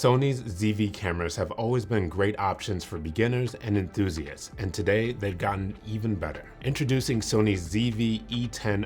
Sony's ZV cameras have always been great options for beginners and enthusiasts, and today they've gotten even better. Introducing Sony's ZV-E10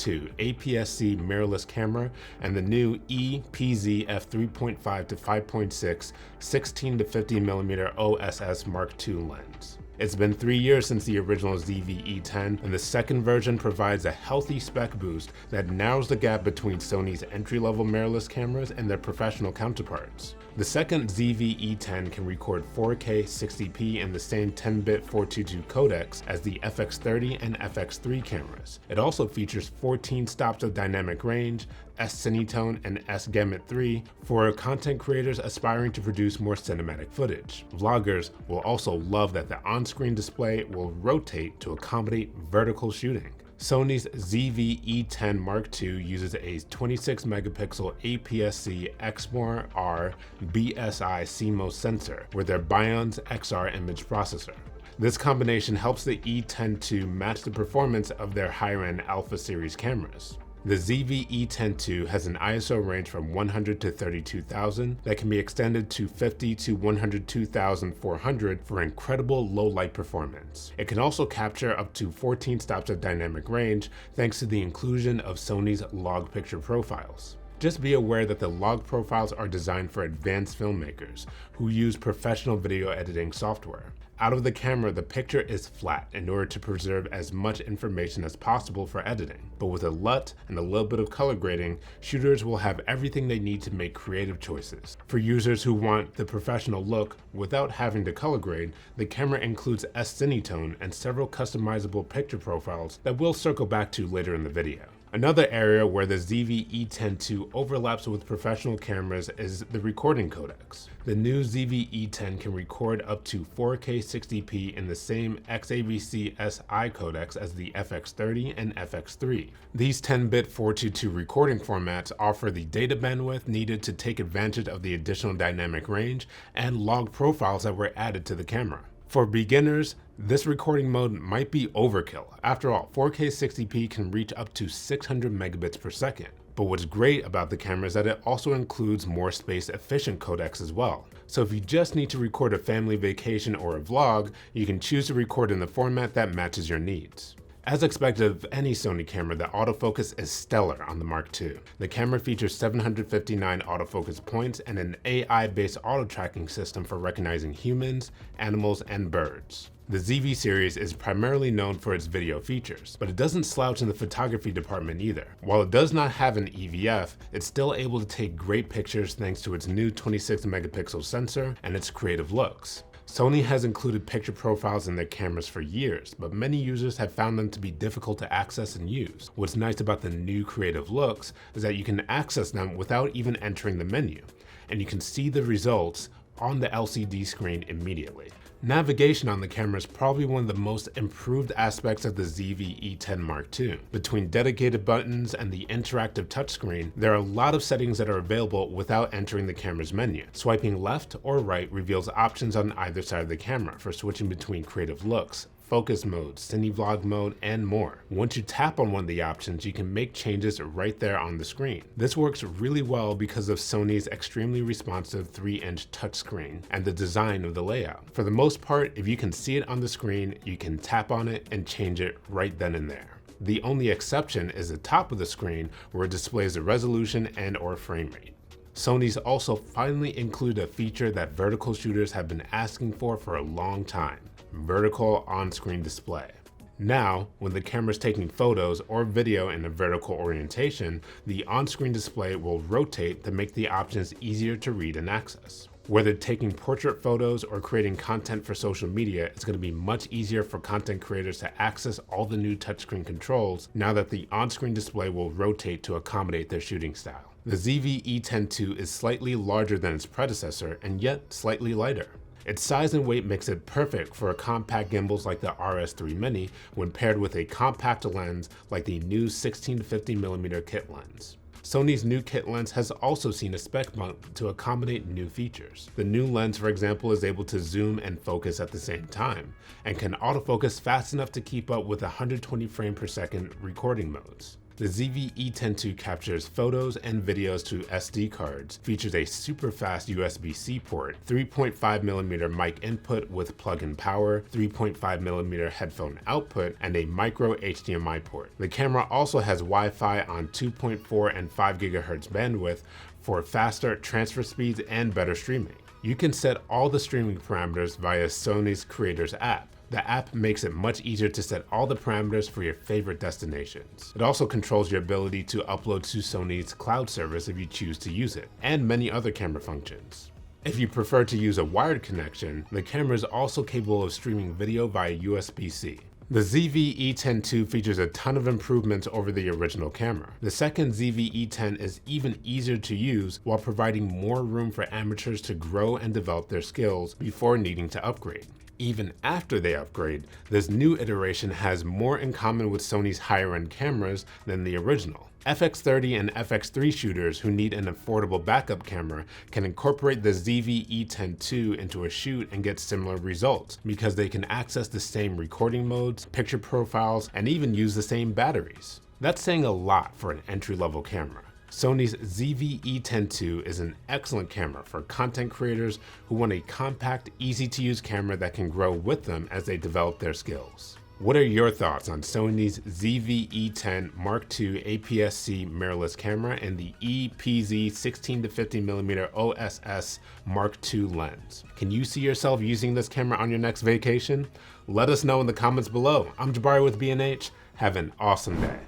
II APS-C mirrorless camera and the new EPZ f3.5 to 5.6 16 to 50mm OSS Mark II lens. It's been 3 years since the original ZV-E10, and the second version provides a healthy spec boost that narrows the gap between Sony's entry-level mirrorless cameras and their professional counterparts. The second ZV-E10 can record 4K 60p in the same 10-bit 422 codecs as the FX30 and FX3 cameras. It also features 14 stops of dynamic range, S-Cinetone, and S-Gamut 3 for content creators aspiring to produce more cinematic footage. Vloggers will also love that the on-screen display will rotate to accommodate vertical shooting. Sony's ZV-E10 Mark II uses a 26-megapixel APS-C Exmor-R BSI CMOS sensor with their Bionz XR image processor. This combination helps the E10 II match the performance of their higher-end Alpha series cameras. The ZV-E10 II has an ISO range from 100 to 32,000 that can be extended to 50 to 102,400 for incredible low light performance. It can also capture up to 14 stops of dynamic range thanks to the inclusion of Sony's log picture profiles. Just be aware that the log profiles are designed for advanced filmmakers who use professional video editing software. Out of the camera, the picture is flat in order to preserve as much information as possible for editing. But with a LUT and a little bit of color grading, shooters will have everything they need to make creative choices. For users who want the professional look without having to color grade, the camera includes S-Cinetone and several customizable picture profiles that we'll circle back to later in the video. Another area where the ZV-E10 II overlaps with professional cameras is the recording codecs. The new ZV-E10 can record up to 4K 60p in the same XAVC-SI codecs as the FX30 and FX3. These 10-bit 422 recording formats offer the data bandwidth needed to take advantage of the additional dynamic range and log profiles that were added to the camera. For beginners, this recording mode might be overkill. After all, 4K 60p can reach up to 600 megabits per second. But what's great about the camera is that it also includes more space-efficient codecs as well. So if you just need to record a family vacation or a vlog, you can choose to record in the format that matches your needs. As expected of any Sony camera, the autofocus is stellar on the Mark II. The camera features 759 autofocus points and an AI-based auto-tracking system for recognizing humans, animals, and birds. The ZV series is primarily known for its video features, but it doesn't slouch in the photography department either. While it does not have an EVF, it's still able to take great pictures thanks to its new 26-megapixel sensor and its creative looks. Sony has included picture profiles in their cameras for years, but many users have found them to be difficult to access and use. What's nice about the new creative looks is that you can access them without even entering the menu, and you can see the results on the LCD screen immediately. Navigation on the camera is probably one of the most improved aspects of the ZV-E10 Mark II. Between dedicated buttons and the interactive touchscreen, there are a lot of settings that are available without entering the camera's menu. Swiping left or right reveals options on either side of the camera for switching between creative looks, focus mode, cine-vlog mode, and more. Once you tap on one of the options, you can make changes right there on the screen. This works really well because of Sony's extremely responsive 3-inch touchscreen and the design of the layout. For the most part, if you can see it on the screen, you can tap on it and change it right then and there. The only exception is the top of the screen where it displays the resolution and/or frame rate. Sony's also finally included a feature that vertical shooters have been asking for a long time: vertical on-screen display. Now, when the camera is taking photos or video in a vertical orientation, the on-screen display will rotate to make the options easier to read and access. Whether taking portrait photos or creating content for social media, it's going to be much easier for content creators to access all the new touchscreen controls now that the on-screen display will rotate to accommodate their shooting style. The ZV-E10 II is slightly larger than its predecessor and yet slightly lighter. Its size and weight makes it perfect for compact gimbals like the RS3 Mini when paired with a compact lens like the new 16 to 50mm kit lens. Sony's new kit lens has also seen a spec bump to accommodate new features. The new lens, for example, is able to zoom and focus at the same time, and can autofocus fast enough to keep up with 120 frames per second recording modes. The ZV-E10 II captures photos and videos to SD cards, features a super fast USB-C port, 3.5mm mic input with plug-in power, 3.5mm headphone output, and a micro HDMI port. The camera also has Wi-Fi on 2.4 and 5 GHz bandwidth for faster transfer speeds and better streaming. You can set all the streaming parameters via Sony's Creators app. The app makes it much easier to set all the parameters for your favorite destinations. It also controls your ability to upload to Sony's cloud service if you choose to use it, and many other camera functions. If you prefer to use a wired connection, the camera is also capable of streaming video via USB-C. The ZV-E10 II features a ton of improvements over the original camera. The second ZV-E10 is even easier to use while providing more room for amateurs to grow and develop their skills before needing to upgrade. Even after they upgrade, this new iteration has more in common with Sony's higher-end cameras than the original. FX30 and FX3 shooters who need an affordable backup camera can incorporate the ZV-E10 II into a shoot and get similar results because they can access the same recording modes, picture profiles, and even use the same batteries. That's saying a lot for an entry-level camera. Sony's ZV-E10 II is an excellent camera for content creators who want a compact, easy-to-use camera that can grow with them as they develop their skills. What are your thoughts on Sony's ZV-E10 Mark II APS-C mirrorless camera and the EPZ 16-50mm OSS Mark II lens? Can you see yourself using this camera on your next vacation? Let us know in the comments below. I'm Jabari with B&H. Have an awesome day.